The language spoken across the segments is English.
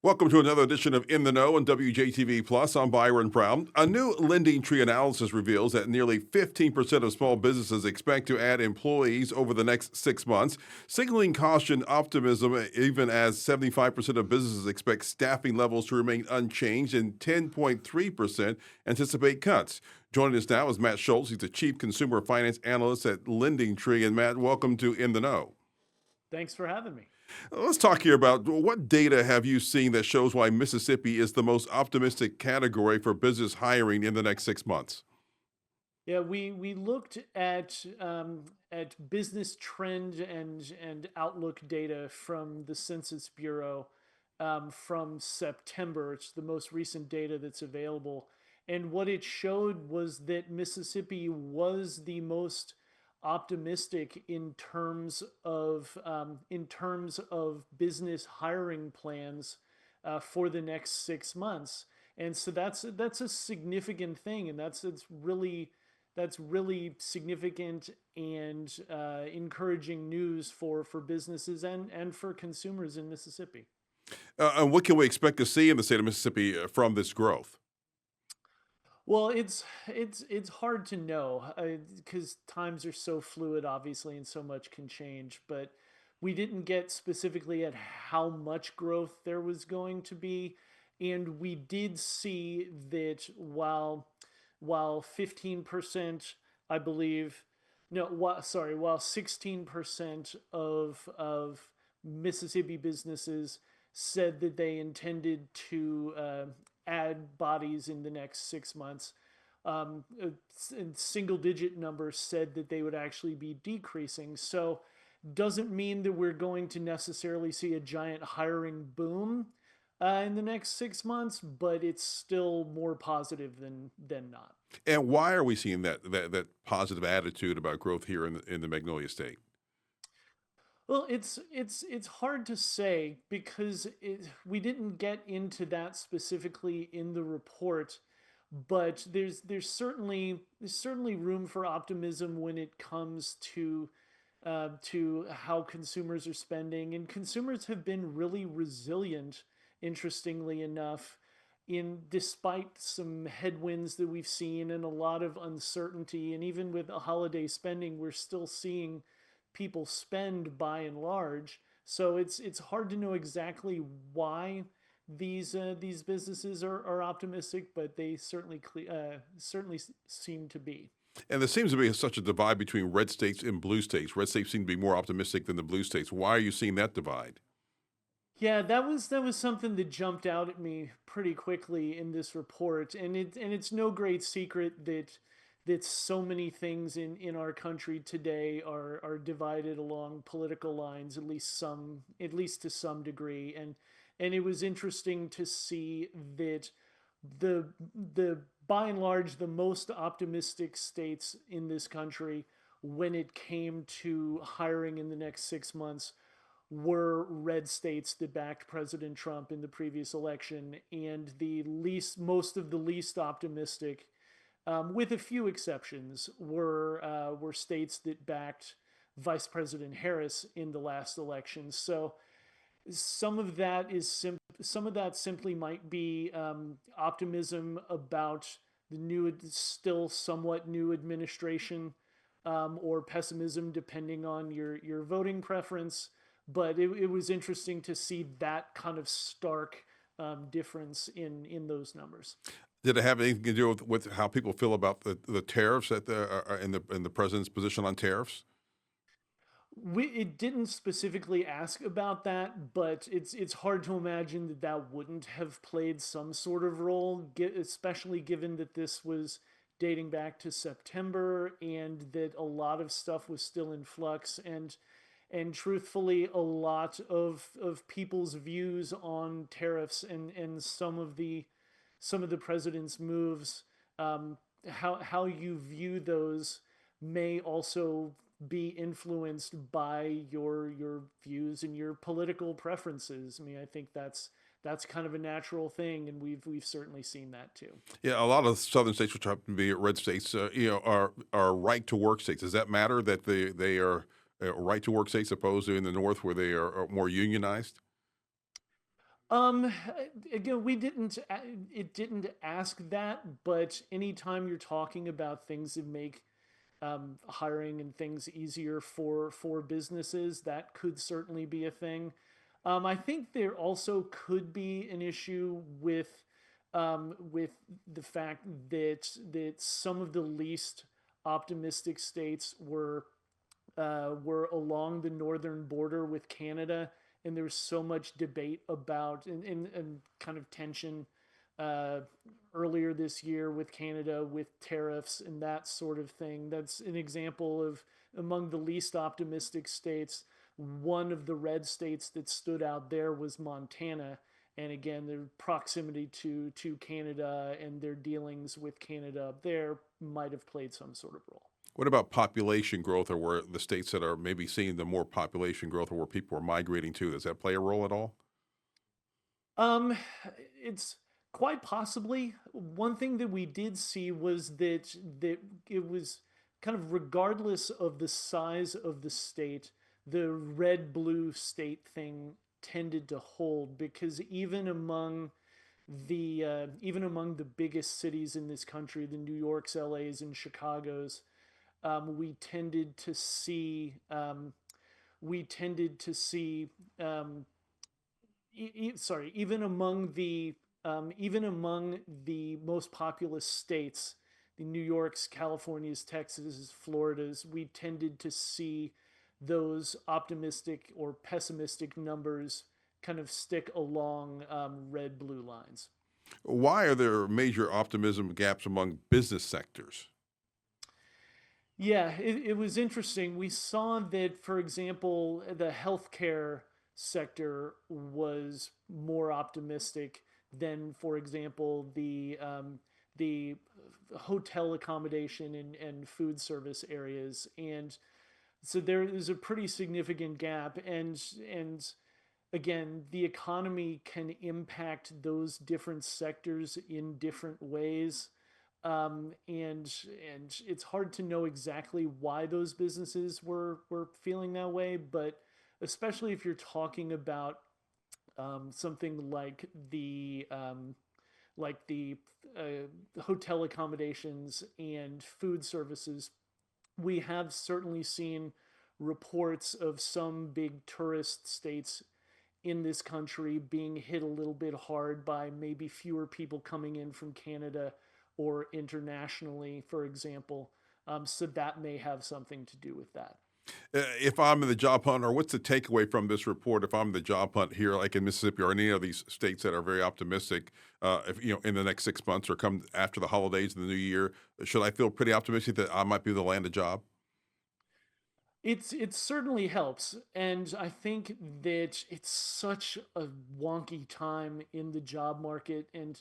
Welcome to another edition of In the Know on WJTV Plus. I'm Byron Brown. A new Lending Tree analysis reveals that nearly 15% of small businesses expect to add employees over the next 6 months, signaling caution optimism, even as 75% of businesses expect staffing levels to remain unchanged and 10.3% anticipate cuts. Joining us now is Matt Schultz. He's the Chief Consumer Finance Analyst at Lending Tree. And Matt, welcome to In the Know. Thanks for having me. Let's talk here about what data have you seen that shows why Mississippi is the most optimistic category for business hiring in the next 6 months? Yeah, we looked at business trend and outlook data from the Census Bureau from September. It's the most recent data that's available, and what it showed was that Mississippi was the most optimistic in terms of business hiring plans for the next 6 months. And so that's a significant thing, and that's really significant and encouraging news for businesses and for consumers in Mississippi. And what can we expect to see in the state of Mississippi from this growth? Well, it's hard to know because times are so fluid, obviously, and so much can change. But we didn't get specifically at how much growth there was going to be, and we did see that while 15%, I believe, no, while 16% of Mississippi businesses said that they intended to add bodies in the next 6 months. Single digit numbers said that they would actually be decreasing. So, doesn't mean that we're going to necessarily see a giant hiring boom in the next 6 months, but it's still more positive than not. And why are we seeing that positive attitude about growth here in the Magnolia State? Well, it's hard to say because we didn't get into that specifically in the report, but there's certainly room for optimism when it comes to how consumers are spending, and consumers have been really resilient, interestingly enough, in despite some headwinds that we've seen and a lot of uncertainty, and even with a holiday spending, we're still seeing people spend by and large. So it's hard to know exactly why these businesses are optimistic, but they certainly seem to be. And there seems to be such a divide between red states and blue states. Red states seem to be more optimistic than the blue states. Why are you seeing that divide? Yeah, that was something that jumped out at me pretty quickly in this report, and it's no great secret that so many things in our country today are divided along political lines, at least to some degree, and it was interesting to see that the the by and large the most optimistic states in this country when it came to hiring in the next 6 months were red states that backed President Trump in the previous election, and most of the least optimistic, with a few exceptions, were states that backed Vice President Harris in the last election. So some of that simply might be optimism about the still somewhat new administration, or pessimism depending on your voting preference. But it was interesting to see that kind of stark difference in those numbers. Did it have anything to do with how people feel about the tariffs that are in the president's position on tariffs? It didn't specifically ask about that, but it's hard to imagine that that wouldn't have played some sort of role, especially given that this was dating back to September and that a lot of stuff was still in flux, and truthfully, a lot of people's views on tariffs and some of the president's moves, how you view those may also be influenced by your views and your political preferences. I mean, I think that's kind of a natural thing, and we've certainly seen that too. Yeah, a lot of southern states, which happen to be red states, are right to work states. Does that matter that they are right to work states opposed to in the north where they are more unionized? Um, Again, it didn't ask that, but anytime you're talking about things that make hiring and things easier for businesses, that could certainly be a thing. I think there also could be an issue with the fact that some of the least optimistic states were along the northern border with Canada, and there was so much debate about and kind of tension uh, earlier this year with Canada with tariffs and that sort of thing. That's an example of among the least optimistic states. One of the red states that stood out there was Montana. And again, their proximity to Canada and their dealings with Canada up there might have played some sort of role. What about population growth, or where the states that are maybe seeing the more population growth, or where people are migrating to? Does that play a role at all? Um, it's quite possibly one thing that we did see was that it was kind of regardless of the size of the state, the red blue state thing tended to hold because even among the biggest cities in this country, the New Yorks, LA's, and Chicago's, we tended to see we tended to see sorry, even among the most populous states, the New York's, California's, Texas's, Florida's, we tended to see those optimistic or pessimistic numbers kind of stick along red blue lines. Why are there major optimism gaps among business sectors? Yeah, it was interesting. We saw that, for example, the healthcare sector was more optimistic than, for example, the hotel accommodation and food service areas, and so there is a pretty significant gap. And again, the economy can impact those different sectors in different ways. And it's hard to know exactly why those businesses were feeling that way, but especially if you're talking about something like the hotel accommodations and food services, we have certainly seen reports of some big tourist states in this country being hit a little bit hard by maybe fewer people coming in from Canada or internationally, for example. So that may have something to do with that. If I'm in the job hunt, or what's the takeaway from this report? If I'm in the job hunt here, like in Mississippi or any of these states that are very optimistic, if in the next 6 months or come after the holidays and the new year, should I feel pretty optimistic that I might be able to land a job? It certainly helps, and I think that it's such a wonky time in the job market, and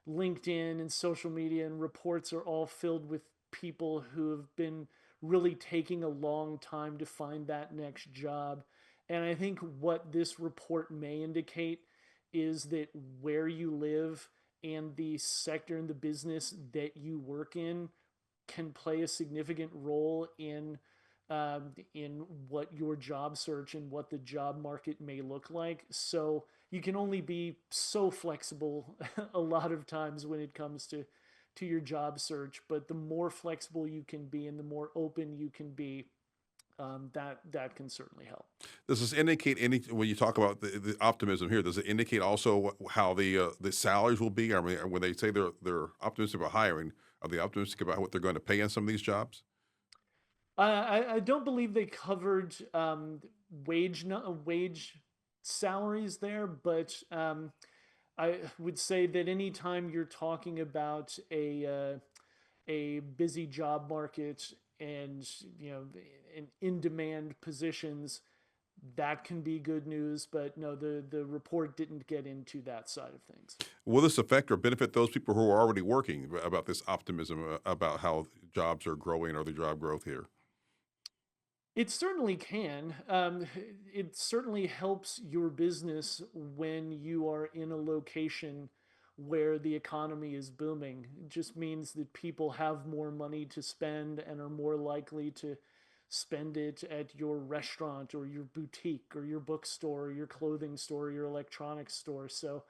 LinkedIn and social media and reports are all filled with people who have been really taking a long time to find that next job. And I think what this report may indicate is that where you live and the sector and the business that you work in can play a significant role in what your job search and what the job market may look like. So you can only be so flexible a lot of times when it comes to your job search. But the more flexible you can be and the more open you can be, that can certainly help. Does this indicate any, when you talk about the optimism here? Does it indicate also how the salaries will be? I mean, when they say they're optimistic about hiring, are they optimistic about what they're going to pay in some of these jobs? I don't believe they covered wage salaries there, but I would say that anytime you're talking about a busy job market and in demand positions, that can be good news. But no, the report didn't get into that side of things. Will this affect or benefit those people who are already working about this optimism about how jobs are growing or the job growth here? It certainly can. It certainly helps your business when you are in a location where the economy is booming. It just means that people have more money to spend and are more likely to spend it at your restaurant or your boutique or your bookstore or your clothing store or your electronics store. So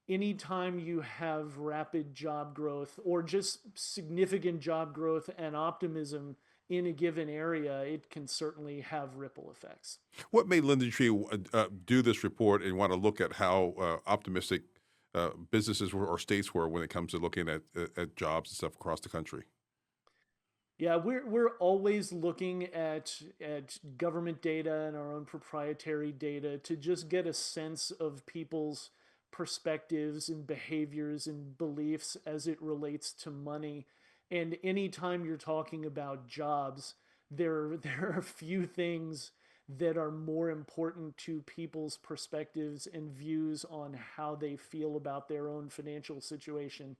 anytime you have rapid job growth or just significant job growth and optimism in a given area, it can certainly have ripple effects. What made Linden Tree do this report and want to look at how optimistic businesses were, or states were when it comes to looking at jobs and stuff across the country? Yeah, we're always looking at government data and our own proprietary data to just get a sense of people's perspectives and behaviors and beliefs as it relates to money. And anytime you're talking about jobs, there are a few things that are more important to people's perspectives and views on how they feel about their own financial situation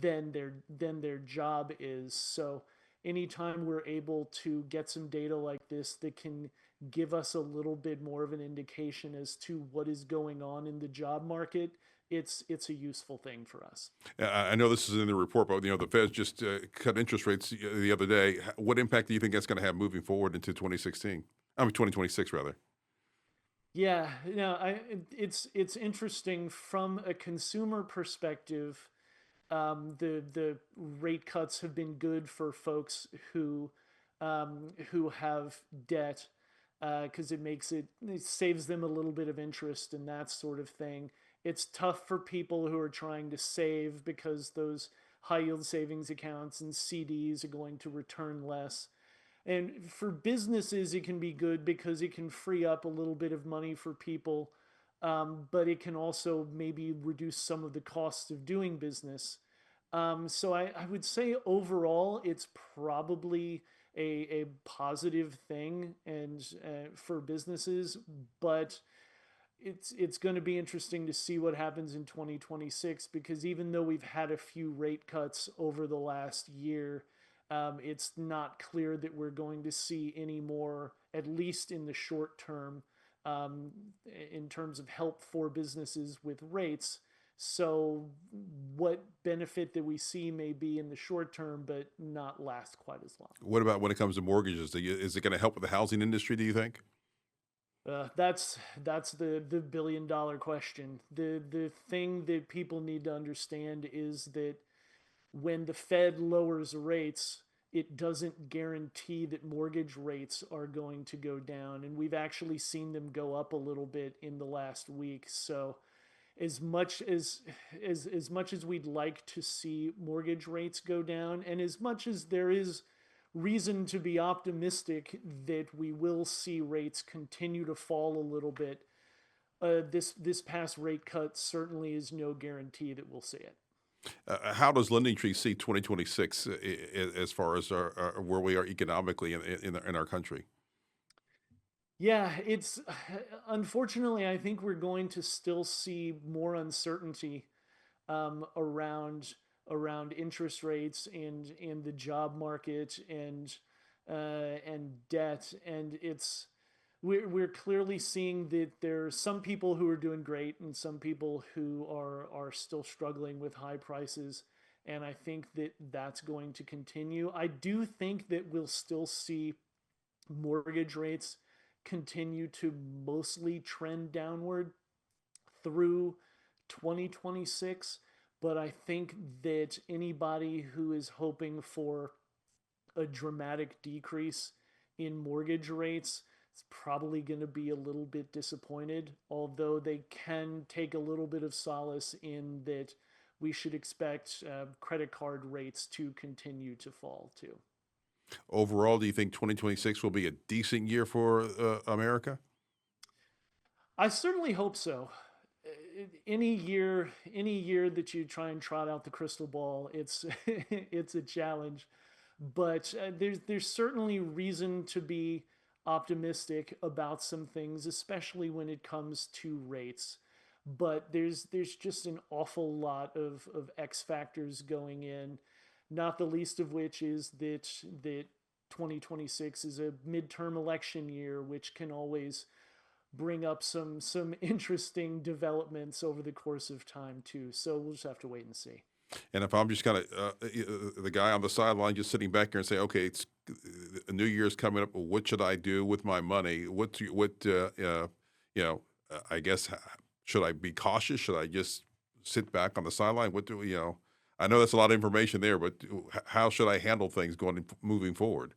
than their job is. So anytime we're able to get some data like this that can give us a little bit more of an indication as to what is going on in the job market, it's a useful thing for us. I know this is in the report, but the Feds just cut interest rates the other day. What impact do you think that's going to have moving forward into 2016? I mean, 2026 rather. Yeah, no, it's interesting from a consumer perspective. The rate cuts have been good for folks who have debt, because it saves them a little bit of interest and that sort of thing. It's tough for people who are trying to save because those high yield savings accounts and CDs are going to return less. And for businesses, it can be good because it can free up a little bit of money for people, but it can also maybe reduce some of the costs of doing business. So I would say overall, it's probably a positive thing and for businesses, but it's going to be interesting to see what happens in 2026 because even though we've had a few rate cuts over the last year, it's not clear that we're going to see any more, at least in the short term, um, in terms of help for businesses with rates. So, what benefit that we see may be in the short term, but not last quite as long. What about when it comes to mortgages? Is it going to help with the housing industry, do you think? That's the billion-dollar question. The thing that people need to understand is that when the Fed lowers rates, it doesn't guarantee that mortgage rates are going to go down. And we've actually seen them go up a little bit in the last week. So as much as much as we'd like to see mortgage rates go down, and as much as there is reason to be optimistic that we will see rates continue to fall a little bit, this past rate cut certainly is no guarantee that we'll see it. How does Lending Tree see 2026 as far as where we are economically in our country? Yeah, it's unfortunately, I think we're going to still see more uncertainty around interest rates and the job market and debt, and we're clearly seeing that there are some people who are doing great and some people who are still struggling with high prices, and I think that that's going to continue. I do think that we'll still see mortgage rates continue to mostly trend downward through 2026. But I think that anybody who is hoping for a dramatic decrease in mortgage rates is probably going to be a little bit disappointed, although they can take a little bit of solace in that we should expect credit card rates to continue to fall too. Overall, do you think 2026 will be a decent year for America? I certainly hope so. Any year that you try and trot out the crystal ball, it's it's a challenge. But there's certainly reason to be optimistic about some things, especially when it comes to rates. But there's just an awful lot of X factors going in, not the least of which is that 2026 is a midterm election year, which can always bring up some interesting developments over the course of time too. So we'll just have to wait and see. And if I'm just kind of the guy on the sideline, just sitting back here and say, okay, it's New Year's coming up. What should I do with my money? I guess, should I be cautious? Should I just sit back on the sideline? I know that's a lot of information there, but how should I handle things moving forward?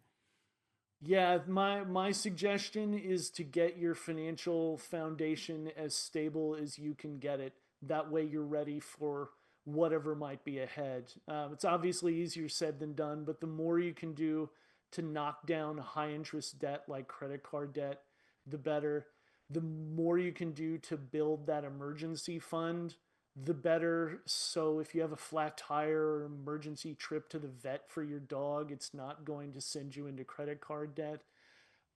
Yeah, my suggestion is to get your financial foundation as stable as you can get it. That way, you're ready for whatever might be ahead. It's obviously easier said than done, but the more you can do to knock down high interest debt like credit card debt, the better. The more you can do to build that emergency fund, the better. So if you have a flat tire or emergency trip to the vet for your dog, it's not going to send you into credit card debt.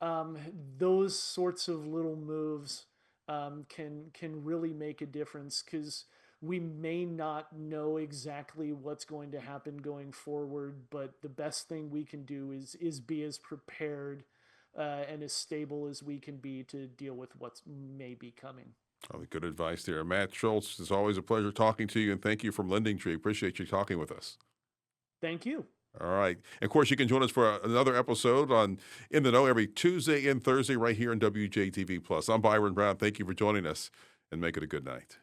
Um, those sorts of little moves can really make a difference because we may not know exactly what's going to happen going forward, but the best thing we can do is be as prepared and as stable as we can be to deal with what's may be coming. Oh, good advice there. Matt Schultz, it's always a pleasure talking to you, and thank you from Lending Tree. Appreciate you talking with us. Thank you. All right. And of course, you can join us for another episode on In the Know every Tuesday and Thursday right here on WJTV Plus. I'm Byron Brown. Thank you for joining us, and make it a good night.